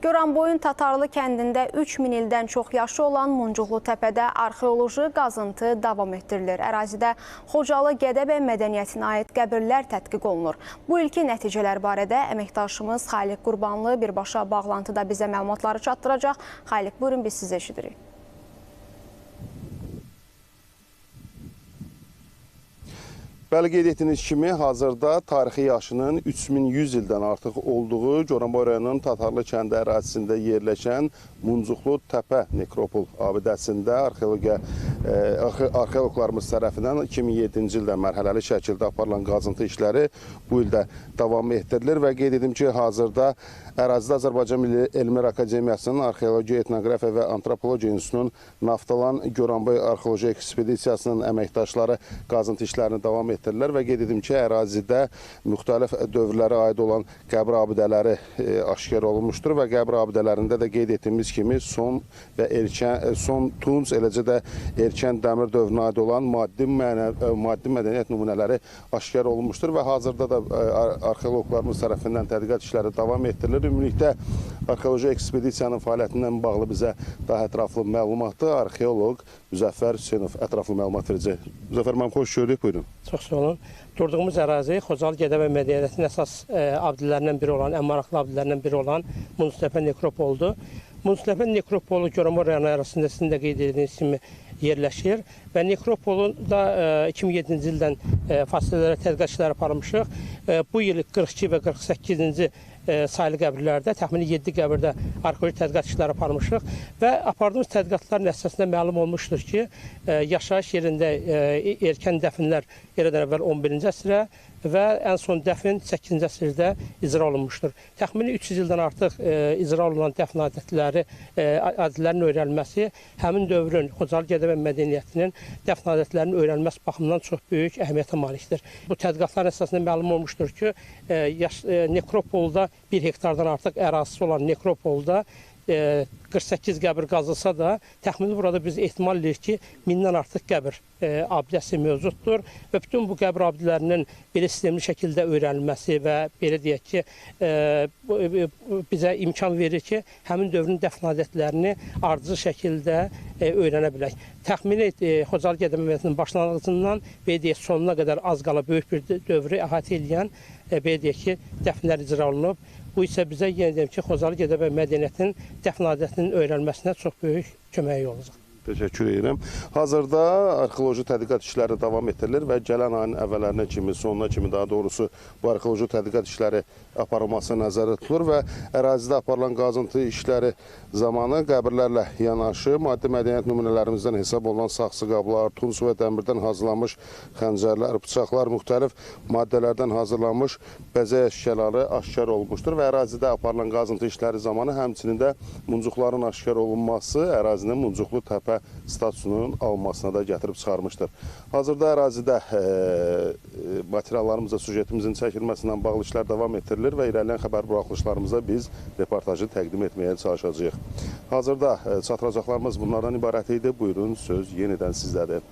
Goranboyun Tatarlı kəndində 3000 ildən çox yaşı olan Muncuqlu təpədə arxeoloji qazıntı davam etdirilir. Ərazidə Xocalı Gədəbəy mədəniyyətinə aid qəbirlər tədqiq olunur. Bu ilki nəticələr barədə əməkdaşımız Xaliq Qurbanlı birbaşa bağlantıda bizə məlumatları çatdıracaq. Xaliq, buyurun, biz sizi eşidirik. Bəli, qeyd etdiyiniz kimi, hazırda tarixi yaşının 3100 ildən artıq olduğu Goranboy rayonunun Tatarlı kəndi ərazisində yerləşən Muncuqlu Təpə nekropol abidəsində arxeoloqlarımız tərəfindən 2007-ci ildə mərhələli şəkildə aparılan qazıntı işləri bu ildə davam etdirilir və qeyd edim ki, hazırda ərazidə Azərbaycan Milli Elmlər Akademiyasının Arxeologiya, Etnografiya və Antropologiya İnstitutunun Naftalan Goranboy Arxeoloji Ekspedisiyasının əməkdaşları qazıntı işlərini davam etdirirlər və qeyd edim ki, ərazidə müxtəlif dövrlərə aid olan qəbir abidələri aşkar olunmuşdur və qəbir abidələrində də qeyd etdiyimiz kimi son və son tunc, eləcə də erkən dəmir dövrünə aid olan maddi mədəniyyət nümunələri aşkar olunmuşdur və hazırda da arxeoloqlarımız tərəfindən tədqiqat işləri davam etdirilir. Ümumilikdə arxeoloji ekspedisiyanın fəaliyyətindən bağlı bizə daha ətraflı məlumatı arxeoloq Müzəffər Hüseynov ətraflı məlumat verəcək. Müzəffər müəllim, xoş gördük, buyurun. Çox sağ olun. Durduğumuz ərazi Xocalı Gədəbəy mədəniyyətinin əsas abidələrindən biri olan, ən maraqlı abidələrindən biri olan Muncuqlu Təpə nekropoldur. Muncuqlu Təpə nekropolu Goranboy rayonu ərazisində sizin də qeyd etdiyiniz kimi yerləşir və nekropolda 2007-ci ildən fasilələrə tədqiqat işləri aparılmışıq. Bu il 42 və 48-ci sayılı qəbirlərdə, təxmini 7 qəbirdə arxeoloji tədqiqat işləri aparmışıq və apardığımız tədqiqatların nəticəsində məlum olmuşdur ki, yaşayış yerində erkən dəfinlər eradan əvvəl 11-ci əsrə və ən son dəfn 8-ci əsrdə icra olunmuşdur. Təxmini 300 ildən artıq icra olunan dəfn adətlərinin öyrənilməsi həmin dövrün Xocalı Gədəbəy mədəniyyətinin dəfn adətlərinin öyrənilməsi baxımından çox böyük əhəmiyyətə malikdir. Bu tədqiqatların əsasında məlum olmuşdur ki, nekropolda 1 hektardan artıq ərazisi olan nekropolda 48 qəbir qazılsa da, təxmini burada biz ehtimal edirik ki, 1000-dən artıq qəbir abidəsi mövcuddur və bütün bu qəbir abidələrinin belə sistemli şəkildə öyrənilməsi və belə deyək ki, bizə imkan verir ki, həmin dövrün dəfn adətlərini ardıcıl şəkildə öyrənə bilək. Təxmini Xocalı Gədəbəy mədəniyyətinin başlanğıcından belə deyək, sonuna qədər az qala böyük bir dövrü əhatə edən belə deyək ki, dəfnlər icra olunub. Bu isə bizə yenə deyim ki, Xocalı Gədəbəy mədəniyyətinin dəfn adətinin öyrənilməsinə çox böyük köməyi olacaq. Təşəkkür edirəm. Hazırda arxeoloji tədqiqat işləri davam etdirilir və gələn ayın əvvəllərinə kimi, sonuna kimi daha doğrusu bu arxeoloji tədqiqat işləri aparılması nəzərdə tutulur və ərazidə aparılan qazıntı işləri zamanı qəbirlərlə yanaşı maddi mədəniyyət nümunələrimizdən hesab olunan saxsı qablar, tunç və dəmirdən hazırlanmış xəncərlər, bıçaqlar, müxtəlif maddələrdən hazırlanmış bəzək əşyaları aşkar olunmuşdur və ərazidə aparılan qazıntı işləri zamanı həmçinin də muncuqların aşkar olunması ərazinin Muncuqlu Təpə statusunun alınmasına da gətirib çıxarmışdır. Hazırda ərazidə materiallarımızda sujetimizin çəkilməsindən bağlı işlər davam etdirilir və irəliləyən xəbər buraxılışlarımızda biz reportajı təqdim etməyə çalışacağıq. Hazırda çatdıracaqlarımız bunlardan ibarət idi. Buyurun, söz yenidən sizdədir.